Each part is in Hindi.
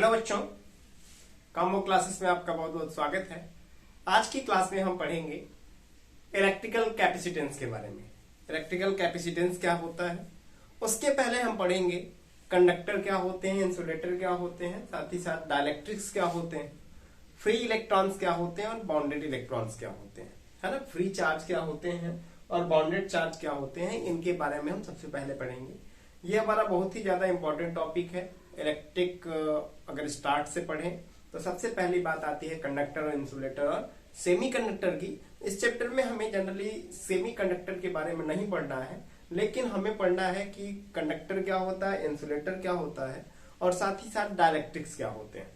हेलो बच्चों, कॉम्बो क्लासेस में आपका बहुत बहुत स्वागत है। आज की क्लास में हम पढ़ेंगे इलेक्ट्रिकल कैपेसिटेंस के बारे में। इलेक्ट्रिकल कैपेसिटेंस क्या होता है, उसके पहले हम पढ़ेंगे कंडक्टर क्या होते हैं, इंसुलेटर क्या होते हैं, साथ ही साथ डाइलेक्ट्रिक्स क्या होते हैं, फ्री इलेक्ट्रॉन्स क्या होते हैं और बाउंडेड इलेक्ट्रॉन्स क्या होते हैं, है ना। फ्री चार्ज क्या होते हैं और बाउंडेड चार्ज क्या होते हैं, इनके बारे में हम सबसे पहले पढ़ेंगे। ये हमारा बहुत ही ज्यादा इंपॉर्टेंट टॉपिक है। इलेक्ट्रिक अगर स्टार्ट से पढ़ें तो सबसे पहली बात आती है कंडक्टर और इंसुलेटर और सेमीकंडक्टर की। इस चैप्टर में हमें जनरली सेमीकंडक्टर के बारे में नहीं पढ़ना है, लेकिन हमें पढ़ना है कि कंडक्टर क्या होता है, इंसुलेटर क्या होता है और साथ ही साथ डाइलेक्ट्रिक्स क्या होते हैं।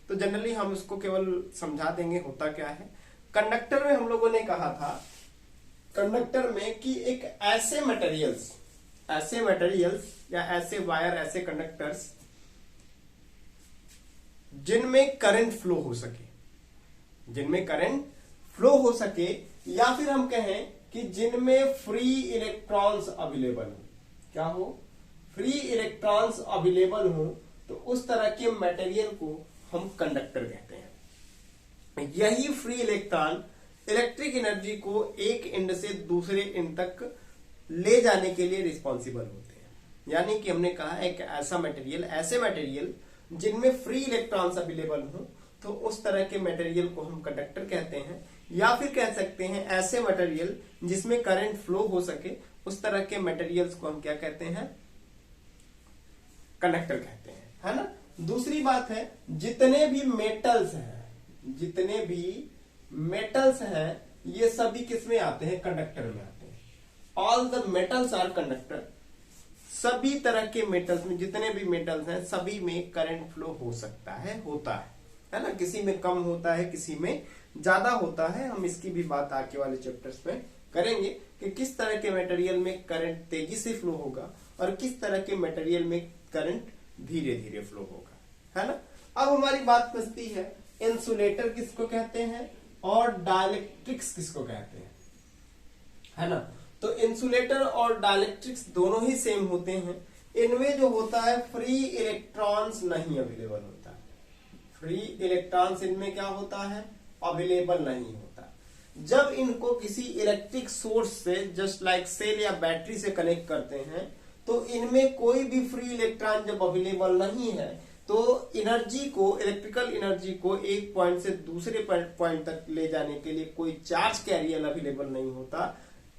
तो जनरली हम उसको केवल समझा देंगे होता क्या है। कंडक्टर में हम लोगों ने कहा था, कंडक्टर में कि एक ऐसे मटेरियल्स या ऐसे वायर, ऐसे कंडक्टर्स जिनमें करंट फ्लो हो सके, या फिर हम कहें कि जिनमें फ्री इलेक्ट्रॉन्स अवेलेबल हो। क्या हो? फ्री इलेक्ट्रॉन्स अवेलेबल हो, तो उस तरह के मटेरियल को हम कंडक्टर कहते हैं। यही फ्री इलेक्ट्रॉन इलेक्ट्रिक एनर्जी को एक एंड से दूसरे एंड तक ले जाने के लिए रिस्पॉन्सिबल होते हैं। यानी कि हमने कहा एक ऐसा मटेरियल, ऐसे मटेरियल जिनमें फ्री इलेक्ट्रॉन्स अवेलेबल हो, तो उस तरह के मटेरियल को हम कंडक्टर कहते हैं। या फिर कह सकते हैं ऐसे मटेरियल जिसमें करंट फ्लो हो सके, उस तरह के मटेरियल्स को हम क्या कहते हैं? कंडक्टर कहते हैं, है ना। दूसरी बात है, जितने भी मेटल्स हैं ये सभी किसमें आते हैं? कंडक्टर में आते हैं। All the metals are conductor. सभी तरह के मेटल्स में, जितने भी मेटल्स हैं, सभी में करंट फ्लो हो सकता है, होता है ना। किसी में कम होता है, किसी में ज्यादा होता है। हम इसकी भी बात आगे वाले चैप्टर्स में करेंगे कि किस तरह के मटेरियल में करंट तेजी से फ्लो होगा और किस तरह के मटेरियल में करंट धीरे धीरे फ्लो होगा, है ना। अब हमारी बात बचती है इंसुलेटर किसको कहते हैं और डाइलेक्ट्रिक्स किसको कहते हैं, है ना। तो इंसुलेटर और डाइलेक्ट्रिक्स दोनों ही सेम होते हैं। इनमें जो होता है फ्री इलेक्ट्रॉन्स नहीं अवेलेबल होता। फ्री इलेक्ट्रॉन्स इनमें क्या होता है? अवेलेबल नहीं होता। जब इनको किसी इलेक्ट्रिक सोर्स से, जस्ट लाइक सेल या बैटरी से कनेक्ट करते हैं, तो इनमें कोई भी फ्री इलेक्ट्रॉन जब अवेलेबल नहीं है, तो एनर्जी को, इलेक्ट्रिकल एनर्जी को एक पॉइंट से दूसरे पॉइंट तक ले जाने के लिए कोई चार्ज कैरियर अवेलेबल नहीं होता।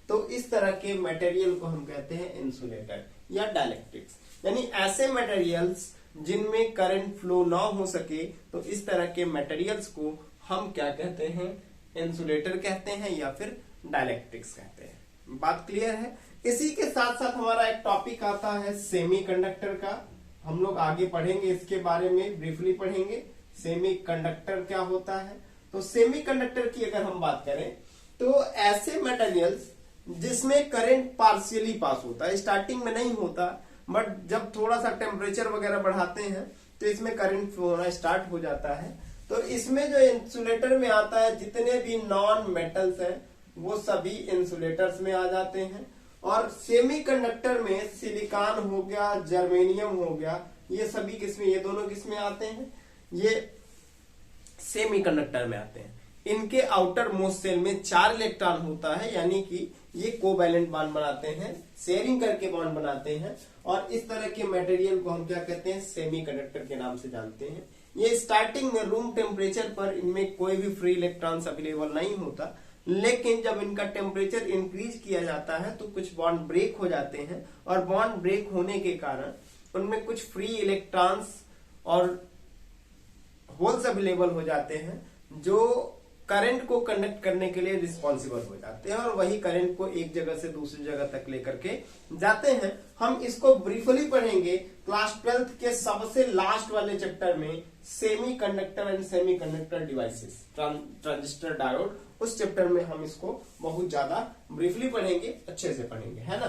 तो इस तरह के मटेरियल को हम कहते हैं इंसुलेटर या डाइलेक्ट्रिक्स। यानी ऐसे मटेरियल्स जिनमें करंट फ्लो ना हो सके, तो इस तरह के मटेरियल्स को हम क्या कहते हैं? इंसुलेटर कहते हैं या फिर डाइलेक्ट्रिक्स कहते हैं। बात क्लियर है। इसी के साथ साथ हमारा एक टॉपिक आता है सेमीकंडक्टर का। हम लोग आगे पढ़ेंगे, इसके बारे में ब्रीफली पढ़ेंगे सेमीकंडक्टर क्या होता है। तो सेमीकंडक्टर की अगर हम बात करें, तो ऐसे मटेरियल्स जिसमें करंट पार्शियली पास होता है, स्टार्टिंग में नहीं होता, बट जब थोड़ा सा टेम्परेचर वगैरह बढ़ाते हैं तो इसमें करंट फ्लो होना स्टार्ट हो जाता है। तो इसमें जो इंसुलेटर में आता है, जितने भी नॉन मेटल्स हैं वो सभी इंसुलेटर्स में आ जाते हैं। और सेमीकंडक्टर में सिलिकॉन हो गया, जर्मेनियम हो गया, ये सभी किसमें, ये दोनों किसमें आते हैं? ये सेमीकंडक्टर में आते हैं। इनके आउटर मोस्ट सेल में 4 इलेक्ट्रॉन होता है, यानी कि ये कोवैलेंट बॉन्ड बनाते हैं, शेयरिंग करके बॉन्ड बनाते हैं। और इस तरह के मटेरियल को हम क्या कहते हैं? सेमीकंडक्टर के नाम से जानते हैं। ये स्टार्टिंग में रूम टेम्परेचर पर इनमें कोई भी फ्री इलेक्ट्रॉन्स अवेलेबल नहीं होता, लेकिन जब इनका टेम्परेचर इंक्रीज किया जाता है तो कुछ बॉन्ड ब्रेक हो जाते हैं, और बॉन्ड ब्रेक होने के कारण उनमें कुछ फ्री इलेक्ट्रॉन्स और होल्स अवेलेबल हो जाते हैं, जो करंट को कंडक्ट करने के लिए रिस्पॉन्सिबल हो जाते हैं, और वही करंट को एक जगह से दूसरी जगह तक लेकर के जाते हैं। हम इसको ब्रीफली पढ़ेंगे क्लास 12th के सबसे लास्ट वाले चैप्टर में, semiconductor and semiconductor devices, transistor, diode. उस चैप्टर में हम इसको बहुत ज्यादा ब्रीफली पढ़ेंगे, अच्छे से पढ़ेंगे, है ना।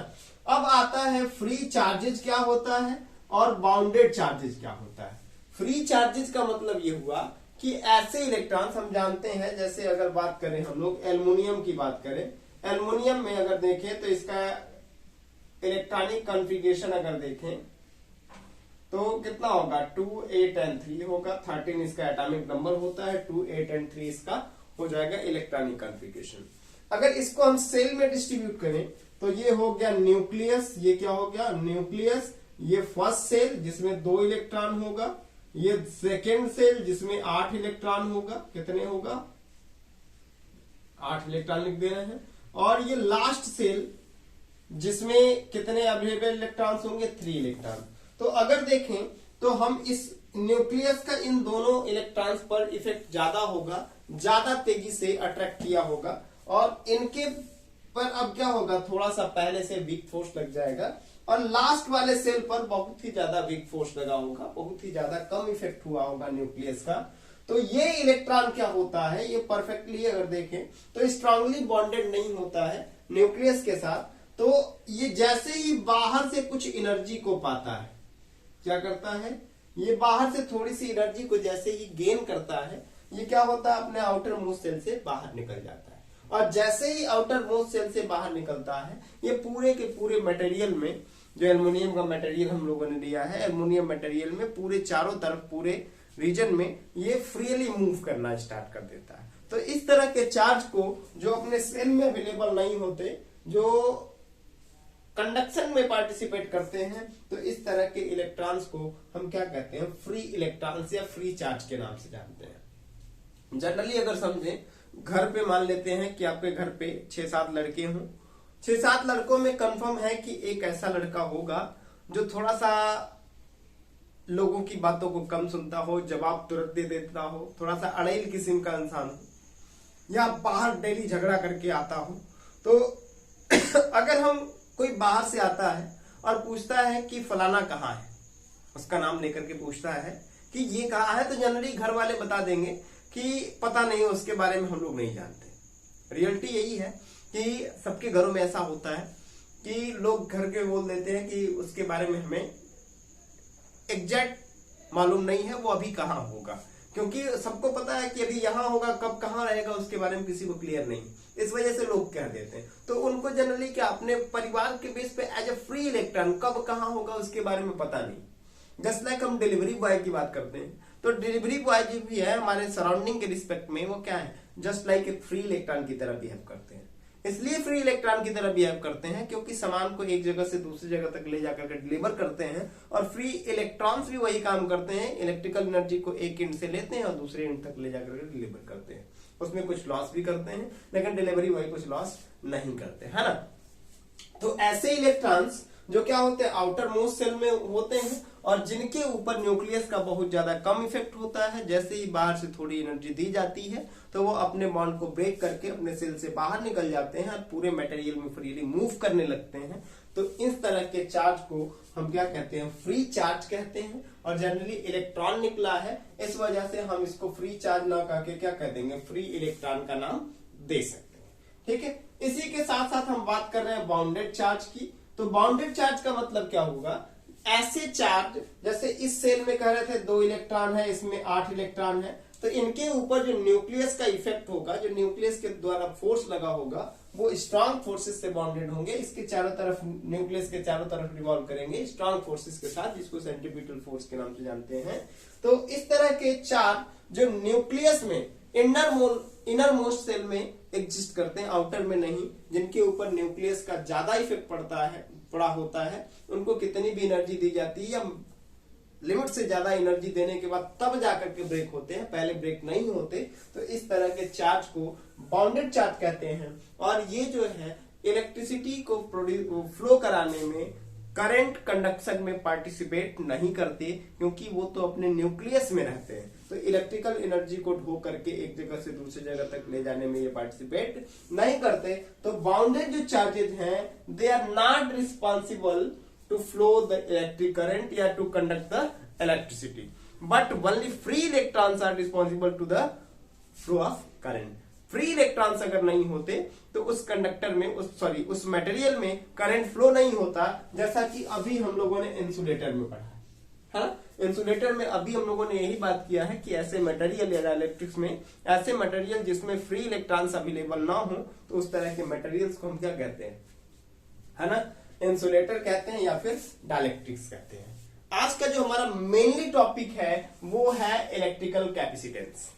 अब आता है फ्री चार्जेज क्या होता है और बाउंडेड चार्जेज क्या होता है। फ्री चार्जेज का मतलब ये हुआ कि ऐसे इलेक्ट्रॉन्स हम जानते हैं, जैसे अगर बात करें हम लोग एल्युमिनियम की बात करें, एल्युमिनियम में अगर देखें तो इसका इलेक्ट्रॉनिक कॉन्फ़िगरेशन अगर देखें तो कितना होगा 2 8 and 3 होगा, 13 इसका एटॉमिक नंबर होता है, 2 8 and 3 इसका हो जाएगा इलेक्ट्रॉनिक कॉन्फ़िगरेशन। अगर इसको हम सेल में डिस्ट्रीब्यूट करें तो ये हो गया न्यूक्लियस, ये क्या हो गया न्यूक्लियस, ये फर्स्ट सेल जिसमें 2 इलेक्ट्रॉन होगा, ये सेकेंड सेल जिसमें 8 इलेक्ट्रॉन होगा, कितने होगा 8 इलेक्ट्रॉन लिख दे रहे हैं, और ये लास्ट सेल जिसमें कितने अवेलेबल इलेक्ट्रॉन्स होंगे 3 इलेक्ट्रॉन। तो अगर देखें तो हम इस न्यूक्लियस का इन दोनों इलेक्ट्रॉन्स पर इफेक्ट ज्यादा होगा, ज्यादा तेजी से अट्रैक्ट किया होगा, और इनके पर अब क्या होगा थोड़ा सा पहले से वीक फोर्स लग जाएगा, और लास्ट वाले सेल पर बहुत ही ज्यादा वीक फोर्स लगा होगा, बहुत ही ज्यादा कम इफेक्ट हुआ होगा न्यूक्लियस का। तो ये इलेक्ट्रॉन क्या होता है, ये परफेक्टली अगर देखें तो स्ट्रांगली बॉन्डेड नहीं होता है न्यूक्लियस के साथ। तो ये जैसे ही बाहर से कुछ एनर्जी को पाता है, क्या करता है, ये बाहर से थोड़ी सी एनर्जी को जैसे ही गेन करता है, ये क्या होता है अपने आउटर मोस्ट सेल से बाहर निकल जाता है। और जैसे ही आउटर मोस्ट सेल से बाहर निकलता है, ये पूरे के पूरे मटेरियल में, जो एल्युमिनियम का मटेरियल हम लोगों ने लिया है, एल्युमिनियम मटेरियल में पूरे चारों तरफ पूरे रीजन में ये फ्रीली मूव करना स्टार्ट कर देता है। तो इस तरह के चार्ज को जो अपने सेल में अवेलेबल नहीं होते, जो कंडक्शन में पार्टिसिपेट करते हैं, तो इस तरह के इलेक्ट्रॉन्स को हम क्या कहते हैं, फ्री इलेक्ट्रॉन्स या फ्री चार्ज के नाम से जानते हैं। जनरली अगर समझें, घर पे मान लेते हैं कि आपके घर पे 6-7 लड़के हों, 6-7 लड़कों में कंफर्म है कि एक ऐसा लड़का होगा जो थोड़ा सा लोगों की बातों को कम सुनता हो, जवाब तुरंत दे देता हो, थोड़ा सा अड़ेल किस्म का इंसान हो, या बाहर डेली झगड़ा करके आता हो। तो अगर हम कोई बाहर से आता है और पूछता है कि फलाना कहाँ है, उसका नाम लेकर के पूछता है कि ये कहाँ है, तो जनरली घर वाले बता देंगे कि पता नहीं, उसके बारे में हम लोग नहीं जानते। रियलिटी यही है कि सबके घरों में ऐसा होता है कि लोग घर के बोल देते हैं कि उसके बारे में हमें एग्जैक्ट मालूम नहीं है, वो अभी कहाँ होगा, क्योंकि सबको पता है कि अभी यहाँ होगा, कब कहाँ रहेगा उसके बारे में किसी को क्लियर नहीं, इस वजह से लोग कह देते हैं। तो उनको जनरली क्या अपने परिवार के बेस पे एज ए फ्री इलेक्ट्रॉन कब कहाँ होगा उसके बारे में पता नहीं। जस्ट लाइक हम डिलीवरी बॉय की बात करते हैं, तो डिलीवरी बॉय जो भी है हमारे सराउंडिंग के रिस्पेक्ट में, वो क्या है, जस्ट लाइक एक फ्री इलेक्ट्रॉन की तरह बिहेव करते हैं। इसलिए फ्री इलेक्ट्रॉन की तरह बिहेव करते हैं क्योंकि सामान को एक जगह से दूसरी जगह तक ले जाकर के डिलीवर करते हैं, और फ्री इलेक्ट्रॉन्स भी वही काम करते हैं, इलेक्ट्रिकल एनर्जी को एक एंड से लेते हैं और दूसरे एंड तक ले जाकर के डिलीवर करते हैं। उसमें कुछ लॉस भी करते हैं, लेकिन डिलीवरी वही कुछ लॉस नहीं करते, है ना। तो ऐसे इलेक्ट्रॉन्स जो क्या होते हैं, आउटर मोस्ट सेल में होते हैं, और जिनके ऊपर न्यूक्लियस का बहुत ज्यादा कम इफेक्ट होता है। जैसे ही बाहर से थोड़ी एनर्जी दी जाती है तो वो अपने बॉन्ड को ब्रेक करके अपने सेल से बाहर निकल जाते हैं और पूरे मटेरियल में फ्रीली मूव करने लगते हैं। तो इस तरह के चार्ज को हम क्या कहते हैं, फ्री चार्ज कहते हैं। और जनरली इलेक्ट्रॉन निकला है, इस वजह से हम इसको फ्री चार्ज ना कह के क्या कह देंगे, फ्री इलेक्ट्रॉन का नाम दे सकते हैं। ठीक है, इसी के साथ साथ हम बात कर रहे हैं बाउंडेड चार्ज की। तो बाउंडेड चार्ज का मतलब क्या होगा, ऐसे चार्ज, जैसे इस सेल में कह रहे थे 2 इलेक्ट्रॉन है, इसमें 8 इलेक्ट्रॉन है, तो इनके ऊपर जो न्यूक्लियस का इफेक्ट होगा, जो न्यूक्लियस के द्वारा फोर्स लगा होगा, वो स्ट्रांग फोर्सेस से बॉन्डेड होंगे। इसके चारों तरफ, न्यूक्लियस के चारों तरफ रिवॉल्व करेंगे स्ट्रांग फोर्सेस के साथ, जिसको सेंट्रीपिटल फोर्स के नाम से जानते हैं। तो इस तरह के चार्ज जो न्यूक्लियस में इनर मोस्ट सेल में एग्जिस्ट करते हैं, आउटर में नहीं, जिनके ऊपर न्यूक्लियस का ज्यादा इफेक्ट पड़ा होता है, उनको कितनी भी एनर्जी दी जाती है या लिमिट से ज्यादा एनर्जी देने के बाद तब जाकर के ब्रेक होते हैं, पहले ब्रेक नहीं होते। तो इस तरह के चार्ज को बाउंडेड चार्ज कहते हैं। और ये जो है इलेक्ट्रिसिटी को फ्लो कराने में, करंट कंडक्शन में पार्टिसिपेट नहीं करते, क्योंकि वो तो अपने न्यूक्लियस में रहते हैं। तो इलेक्ट्रिकल एनर्जी को ढो करके एक जगह से दूसरी जगह तक ले जाने में ये पार्टिसिपेट नहीं करते। तो बाउंडेड जो चार्जेज हैं, they are not responsible to flow the electric current या to conduct the electricity, but only free electrons are responsible to the flow of current. Free electrons अगर नहीं होते तो उस कंडक्टर में, उस मटेरियल में करंट फ्लो नहीं होता। जैसा कि अभी हम लोगों ने इंसुलेटर में पढ़ा है ना, इंसुलेटर में अभी हम लोगों ने यही बात किया है कि ऐसे मटेरियल या इलेक्ट्रिक्स में ऐसे मटेरियल जिसमें फ्री इलेक्ट्रॉन्स अवेलेबल ना हो, तो उस तरह के मटेरियल्स को हम क्या कहते हैं, है ना, इंसुलेटर कहते हैं या फिर डाइलेक्ट्रिक्स कहते हैं। आज का जो हमारा मेनली टॉपिक है वो है इलेक्ट्रिकल कैपेसिटेंस।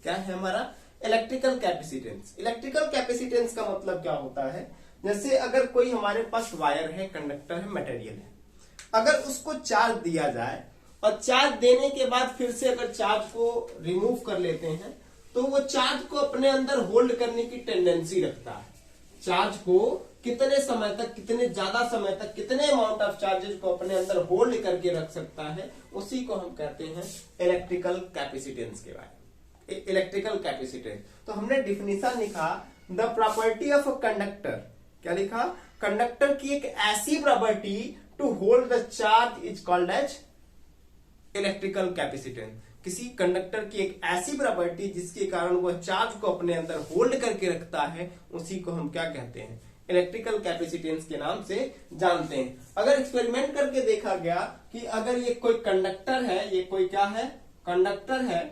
क्या है हमारा? Electrical capacitance. इलेक्ट्रिकल कैपेसिटेंस का मतलब क्या होता है? जैसे अगर कोई हमारे पास वायर है, कंडक्टर है, मटेरियल है, अगर उसको चार्ज दिया जाए और चार्ज देने के बाद फिर से अगर चार्ज को रिमूव कर लेते हैं तो वो चार्ज को अपने अंदर होल्ड करने की टेंडेंसी रखता है। चार्ज को कितने समय तक, कितने ज्यादा समय तक, कितने अमाउंट ऑफ चार्जेस को अपने अंदर होल्ड करके रख सकता है, उसी को हम कहते हैं इलेक्ट्रिकल कैपेसिटेंस के बारे में। इलेक्ट्रिकल कैपेसिटेंस तो हमने डिफिनेशन लिखा, the property of a conductor. क्या लिखा? कंडक्टर की एक ऐसी property to hold the charge is called as electrical capacitance. किसी कंडक्टर की एक ऐसी प्रॉपर्टी जिसके कारण वह चार्ज को अपने अंदर होल्ड करके रखता है, उसी को हम क्या कहते हैं? इलेक्ट्रिकल कैपेसिटेंस के नाम से जानते हैं। अगर एक्सपेरिमेंट करके देखा गया कि अगर ये कोई कंडक्टर है, ये कोई क्या है? कंडक्टर है,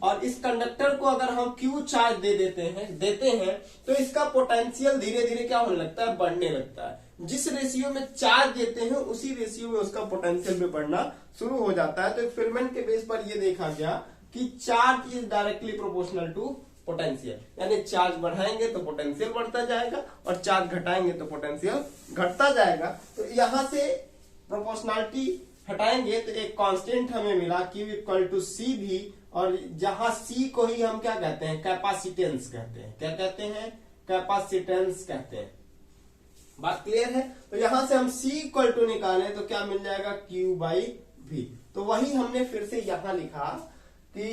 और इस कंडक्टर को अगर हम क्यू चार्ज देते हैं तो इसका पोटेंशियल धीरे धीरे क्या होने लगता है? बढ़ने लगता है। जिस रेशियो में चार्ज देते हैं उसी रेशियो में उसका पोटेंशियल भी बढ़ना शुरू हो जाता है। तो एक्सपेरिमेंट के बेस पर यह देखा गया कि charge is directly proportional to potential, यानी चार्ज बढ़ाएंगे तो पोटेंशियल बढ़ता जाएगा और चार्ज घटाएंगे तो पोटेंशियल घटता जाएगा। तो यहां से प्रोपोर्शनलिटी हटाएंगे तो एक कांस्टेंट हमें मिला Q इक्वल टू सी भी, और जहां C को ही हम क्या कहते हैं? कैपेसिटेंस कहते हैं। क्या कहते हैं? कैपेसिटेंस कहते हैं। बात क्लियर है? तो यहां से हम C इक्वल टू निकालें तो क्या मिल जाएगा? Q by V। तो वही हमने फिर से यहां लिखा कि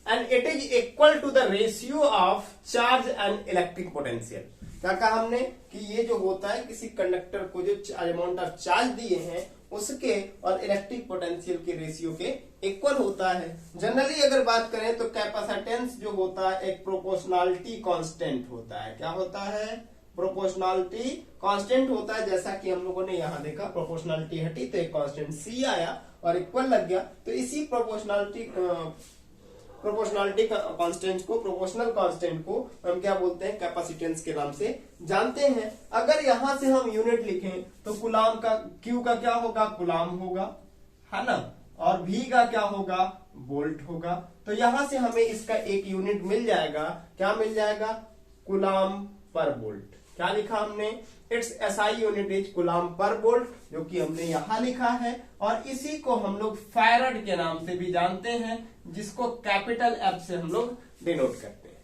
and it is equal to the ratio of charge and electric potential. क्या कहा हमने? कि ये जो होता है किसी कंडक्टर को जो अमाउंट ऑफ चार्ज दिए हैं उसके और इलेक्ट्रिक पोटेंशियल के रेशियो के इक्वल होता है। जनरली अगर बात करें तो कैपेसिटेंस जो होता है एक प्रोपोर्शनलिटी कांस्टेंट होता है। क्या होता है? प्रोपोर्शनलिटी कांस्टेंट होता है। जैसा कि हम लोगों ने यहां देखा, प्रोपोर्शनलिटी हटी तो एक कांस्टेंट C आया और इक्वल लग गया। तो इसी प्रोपोर्शनलिटी कांस्टेंट को, प्रोपोर्शनल कांस्टेंट को हम क्या बोलते हैं? कैपेसिटेंस के नाम से जानते हैं। अगर यहां से हम यूनिट लिखें तो कुलाम का, Q का क्या होगा? कुलाम होगा, है ना, और V का क्या होगा? वोल्ट होगा। तो यहां से हमें इसका एक यूनिट मिल जाएगा। क्या मिल जाएगा? कुलाम पर वोल्ट। क्या लिखा हमने? इट्स SI यूनिट इज कुलाम पर वोल्ट, जो कि हमने यहां लिखा है। और इसी को हम लोग फैराड के नाम से भी जानते हैं, जिसको कैपिटल F से हम लोग डिनोट करते हैं।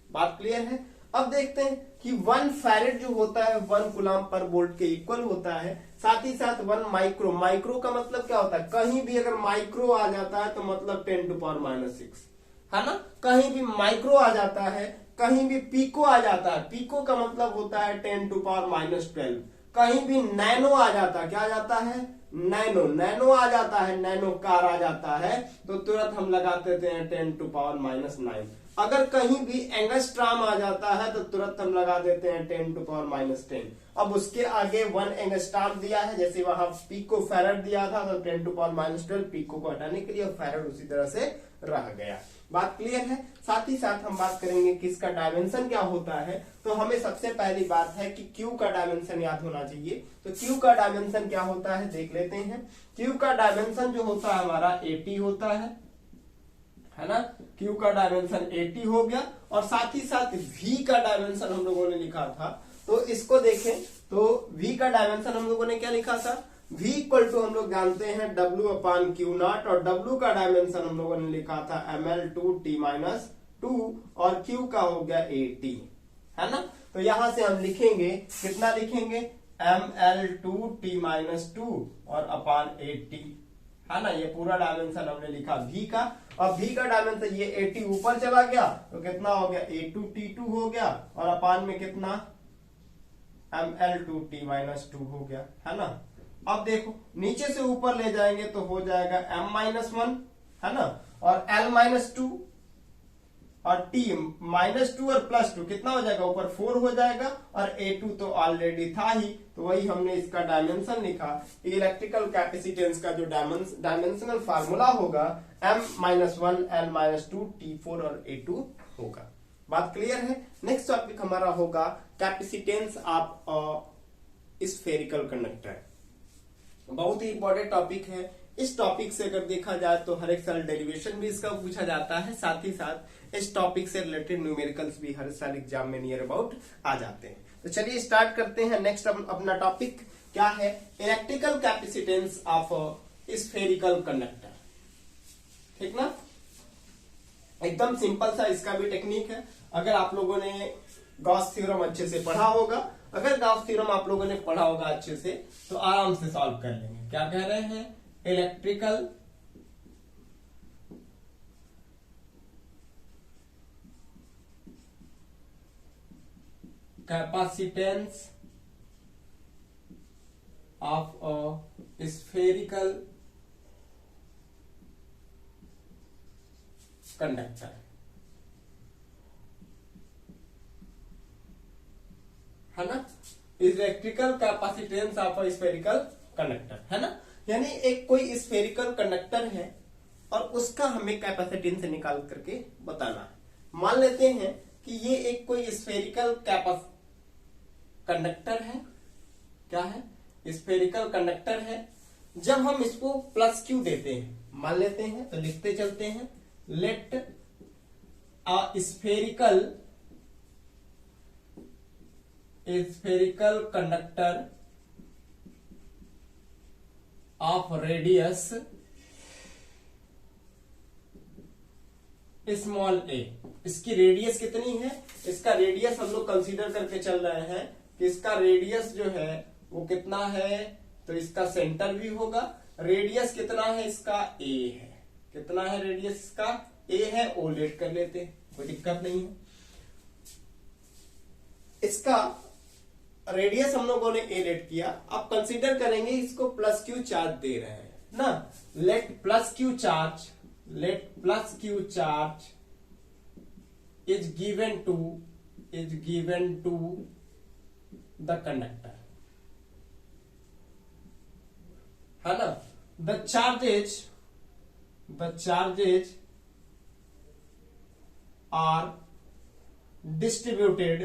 बात क्लियर है? अब देखते हैं कि 1 फैराड जो होता है 1 कुलाम पर वोल्ट के इक्वल होता है। साथ ही साथ 1 माइक्रो, माइक्रो का मतलब क्या होता है? कहीं भी अगर माइक्रो आ जाता है तो मतलब 10⁻⁻⁶, है ना। कहीं भी माइक्रो आ जाता है, कहीं भी पीको आ जाता है, पीको का मतलब होता है 10⁻12। कहीं भी नैनो आ जाता है, क्या आ जाता है? नैनो। नैनो आ जाता है, नैनो कार आ जाता है, तो तुरंत हम लगा देते हैं 10⁻⁹। अगर कहीं भी एंगस्ट्राम आ जाता है तो तुरंत हम लगा देते हैं 10⁻10। अब उसके आगे 1 एंगस्ट्राम दिया है, जैसे वहां पीको फैराड दिया था तो 10⁻12 पीको को हटाने के लिए फैराड उसी तरह से रह गया। बात क्लियर है? साथ ही साथ हम बात करेंगे कि इसका डायमेंशन क्या होता है। तो हमें सबसे पहली बात है कि Q का डायमेंशन याद होना चाहिए। तो Q का डायमेंशन क्या होता है देख लेते हैं। Q का डायमेंशन जो होता है हमारा 80 होता है ना। Q का डायमेंशन 80 हो गया। और साथ ही साथ V का डायमेंशन हम लोगों ने लिखा था, तो इसको देखें तो V का डायमेंशन हम लोगों ने क्या लिखा था? V इक्वल टू हम लोग जानते हैं W/Q0, और W का डायमेंशन हम लोगों ने लिखा था ml2T-2, और Q का हो गया 80, है ना। तो यहां से हम लिखेंगे, कितना लिखेंगे? ml2T-2 और अपान 80, है ना। ये पूरा डायमेंशन हमने लिखा V का, और V का डायमेंशन ये 80 ऊपर चला गया तो कितना हो गया? A2T2 हो गया, और अपान में कितना? ml2T-2 हो गया, है ना। अब देखो नीचे से ऊपर ले जाएंगे तो हो जाएगा m-1, है ना, और l-2 और t-2 और +2 कितना हो जाएगा? ऊपर 4 हो जाएगा, और A2 तो ऑलरेडी था ही, तो वही हमने इसका डायमेंशन लिखा। इलेक्ट्रिकल कैपेसिटेंस का जो डायमेंशनल फार्मूला होगा m-1 l-2 T4 और A2 होगा। बात क्लियर है? नेक्स्ट टॉपिक हमारा होगा कैपेसिटेंस ऑफ स्फेरिकल कंडक्टर। बहुत ही इंपॉर्टेंट टॉपिक है। इस टॉपिक से अगर देखा जाए तो हर एक साल डेरिवेशन भी इसका पूछा जाता है, साथ ही साथ इस टॉपिक से रिलेटेड न्यूमेरिकल्स भी हर साल एग्जाम में नियर अबाउट आ जाते हैं। तो चलिए स्टार्ट करते हैं। नेक्स्ट अपना टॉपिक क्या है, electrical capacitance of spherical conductor. ठीक ना, एकदम सिंपल सा इसका भी टेक्निक है। अगर आप लोगों ने गॉस थ्योरम अच्छे से पढ़ा होगा, अगर गॉस थ्योरम आप लोगों ने पढ़ा होगा अच्छे से, तो आराम से सॉल्व कर लेंगे। क्या कह रहे हैं, electrical capacitance of a spherical conductor, है ना। Electrical capacitance of a spherical conductor, है ना। यानी एक कोई स्फेरिकल कंडक्टर है और उसका हमें कैपेसिटेंस निकाल करके बताना है। मान लेते हैं कि ये एक कोई स्फेरिकल कंडक्टर है। क्या है, स्फेरिकल कंडक्टर है। जब हम इसको प्लस क्यू देते हैं, मान लेते हैं, तो लिखते चलते हैं, let a spherical conductor of radius small a. इसकी रेडियस कितनी है, इसका रेडियस हम लोग कंसीडर करके चल रहे हैं कि इसका रेडियस जो है वो कितना है, तो इसका सेंटर भी होगा। रेडियस कितना है इसका, ए है। कितना है रेडियस इसका, ए है। ओ लेट कर लेते हैं, कोई दिक्कत नहीं है। इसका रेडियस हम लोगों ने ए लेट किया। अब कंसीडर करेंगे इसको प्लस क्यू चार्ज दे रहे हैं ना। Let plus Q charge is given to the conductor, है ना। The charges are distributed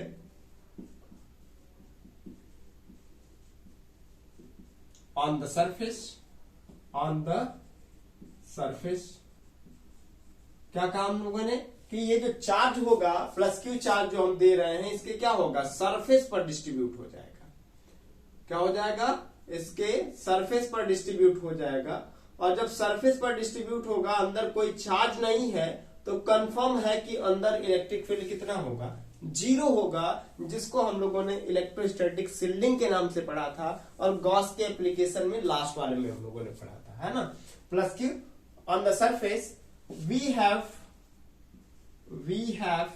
on the surface क्या कहा हम लोगों ने कि ये जो चार्ज होगा, प्लस क्यू चार्ज जो हम दे रहे हैं, इसके क्या होगा, सरफेस पर डिस्ट्रीब्यूट हो जाएगा। क्या हो जाएगा, इसके सरफेस पर डिस्ट्रीब्यूट हो जाएगा। और जब सरफेस पर डिस्ट्रीब्यूट होगा, अंदर कोई चार्ज नहीं है, तो कंफर्म है कि अंदर इलेक्ट्रिक फील्ड कितना होगा, जीरो होगा, जिसको हम लोगों ने इलेक्ट्रोस्टैटिक शील्डिंग के नाम से पढ़ा था और गॉस के एप्लीकेशन में लास्ट वाले में हम लोगों ने पढ़ा था, है ना। Plus Q on the surface we have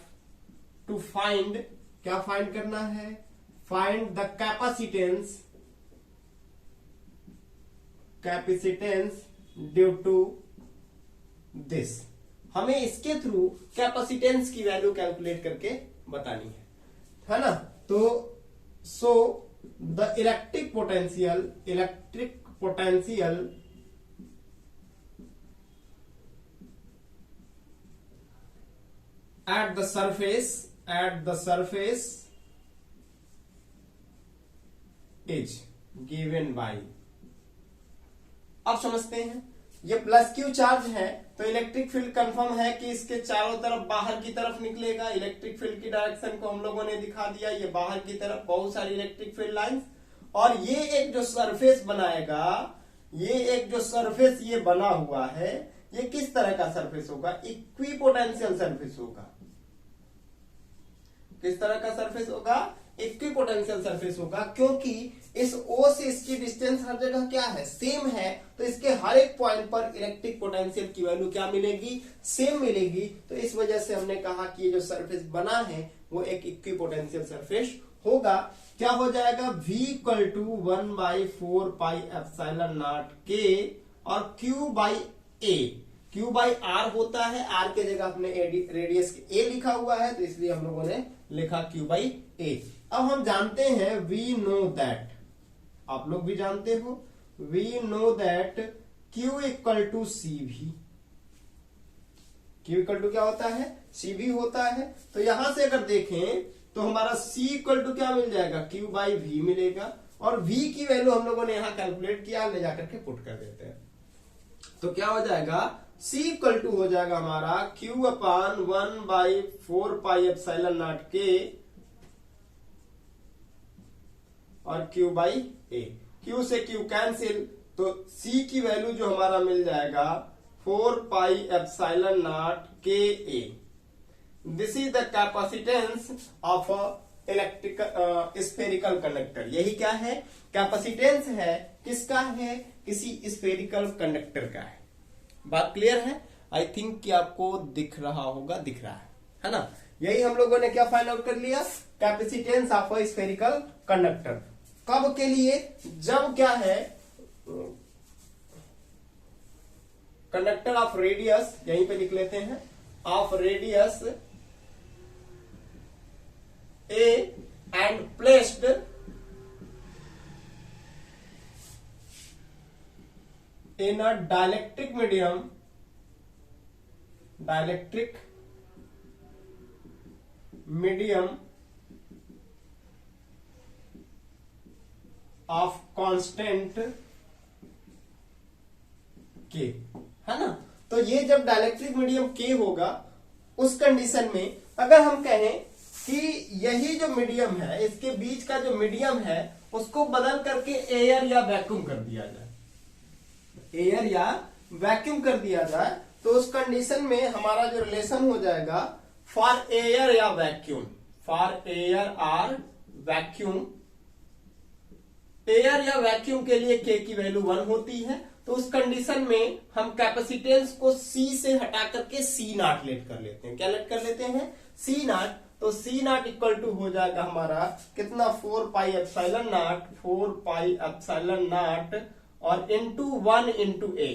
to find, क्या फाइंड करना है, find the capacitance due to this. हमें इसके थ्रू कैपेसिटेंस की वैल्यू कैलकुलेट करके बतानी है ना। तो so the electric potential at the surface is given by। अब समझते हैं, ये प्लस क्यू चार्ज है तो इलेक्ट्रिक फील्ड कंफर्म है कि इसके चारों तरफ बाहर की तरफ निकलेगा। इलेक्ट्रिक फील्ड की डायरेक्शन को हम लोगों ने दिखा दिया, ये बाहर की तरफ बहुत सारी इलेक्ट्रिक फील्ड लाइंस। और ये एक जो सरफेस बनाएगा, ये एक जो सरफेस ये बना हुआ है, ये किस तरह का सरफेस होगा, इक्विपोटेंशियल सरफेस होगा। किस तरह का सरफेस होगा, इक्विपोटेंशियल सरफेस होगा, क्योंकि इस O से इसकी डिस्टेंस हर जगह क्या है, सेम है। तो इसके हर एक पॉइंट पर इलेक्ट्रिक पोटेंशियल की वैल्यू क्या मिलेगी, सेम मिलेगी। तो इस वजह से हमने कहा कि ये जो सरफेस बना है वो एक इक्विपोटेंशियल सरफेस होगा। क्या हो जाएगा, V equal to 1/4 pi epsilon naught K और Q बाई R होता है। R के जगह अपने रेडियस A लिखा हुआ है, तो इसलिए हम लोगों ने लिखा Q/A। अब हम जानते हैं, वी नो दैट, आप लोग भी जानते हो, we know that Q equal to CV। Q equal to क्या होता है, CV होता है। तो यहां से अगर देखें तो हमारा C इक्वल टू क्या मिल जाएगा, Q/V मिलेगा। और V की वैल्यू हम लोगों ने यहां कैलकुलेट किया, ले जाकर के पुट कर देते हैं। तो क्या हो जाएगा, C इक्वल टू हो जाएगा हमारा Q अपान 1/4πε0 K और Q बाई A। Q से Q कैंसिल, तो C की वैल्यू जो हमारा मिल जाएगा 4πε0 KA। This is the capacitance of electrical spherical conductor. यही क्या है, कैपेसिटेंस है, किसका है, किसी स्फेरिकल कंडक्टर का है। बात क्लियर है? आई थिंक कि आपको दिख रहा होगा, दिख रहा है ना। यही हम लोगों ने क्या फाइंड आउट कर लिया, capacitance of a spherical conductor. कब के लिए, जब क्या है, कंडक्टर ऑफ रेडियस, यहीं पे लिख लेते हैं, of radius A and placed in a dielectric medium of constant K, है ना। तो ये जब डायलेक्ट्रिक मीडियम K होगा, उस कंडीशन में अगर हम कहें कि यही जो मीडियम है, इसके बीच का जो मीडियम है, उसको बदल करके एयर या वैक्यूम कर दिया जाए, एयर या वैक्यूम कर दिया जाए, तो उस कंडीशन में हमारा जो रिलेशन हो जाएगा फॉर एयर या वैक्यूम, फॉर एयर और वैक्यूम। एयर या वैक्यूम के लिए K की वैल्यू 1 होती है, तो उस कंडीशन में हम कैपेसिटेंस को C से हटा करके C नॉट लेट कर लेते हैं। क्या लेट कर लेते हैं, C नॉट। तो C नॉट इक्वल टू हो जाएगा हमारा कितना, 4πε0 और इंटू 1 इंटू A,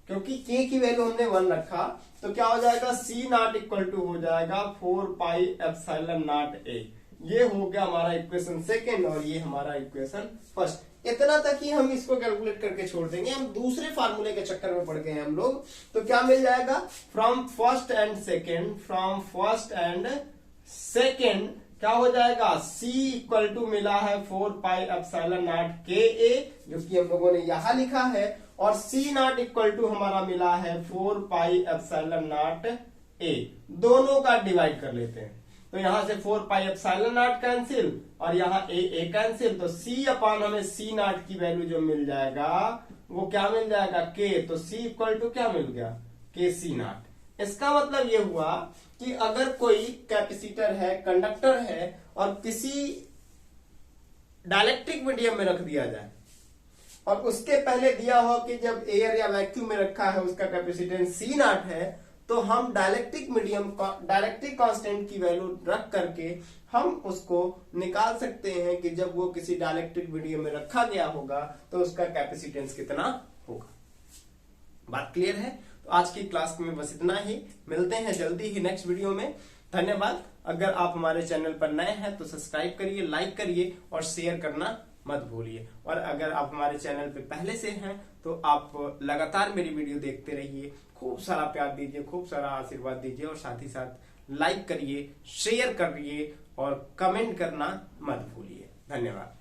क्योंकि K की वैल्यू हमने 1 रखा, तो क्या हो जाएगा, C नॉट इक्वल टू हो जाएगा 4πε0 A। ये हो गया हमारा इक्वेशन सेकेंड और ये हमारा इक्वेशन फर्स्ट। इतना तक ही हम इसको कैलकुलेट करके छोड़ देंगे, हम दूसरे फार्मूले के चक्कर में पड़ गए हैं हम लोग। तो क्या मिल जाएगा, फ्रॉम फर्स्ट एंड सेकेंड क्या हो जाएगा, C इक्वल टू मिला है 4πε0 KA, जो कि हम लोगों ने यहां लिखा है, और C नॉट इक्वल टू हमारा मिला है 4πε0 A। दोनों का डिवाइड कर लेते हैं, तो यहां से 4πε0 कैंसिल और यहाँ A कैंसिल, तो C अपान हमें C नॉट की वैल्यू जो मिल जाएगा वो क्या मिल जाएगा, K। तो C इक्वल टू क्या मिल गया, KC नॉट। इसका मतलब ये हुआ कि अगर कोई कैपेसिटर है, कंडक्टर है, और किसी डायलेक्ट्रिक मीडियम में रख दिया जाए, और उसके पहले दिया हो कि जब एयर या वैक्यूम में रखा है उसका कैपेसिटेंस C नॉट है, तो हम डायलेक्ट्रिक मीडियम का डायलेक्ट्रिक कांस्टेंट की वैल्यू रख करके हम उसको निकाल सकते हैं कि जब वो किसी डायलेक्ट्रिक मीडियम में रखा गया होगा तो उसका कैपेसिटेंस कितना होगा। बात क्लियर है? तो आज की क्लास में बस इतना ही, मिलते हैं जल्दी ही नेक्स्ट वीडियो में। धन्यवाद। अगर आप हमारे चैनल पर नए हैं तो सब्सक्राइब करिए, लाइक करिए और शेयर करना मत भूलिए। और अगर आप हमारे चैनल पे पहले से हैं तो आप लगातार मेरी वीडियो देखते रहिए, खूब सारा प्यार दीजिए, खूब सारा आशीर्वाद दीजिए, और साथ ही साथ लाइक करिए, शेयर करिए और कमेंट करना मत भूलिए। धन्यवाद।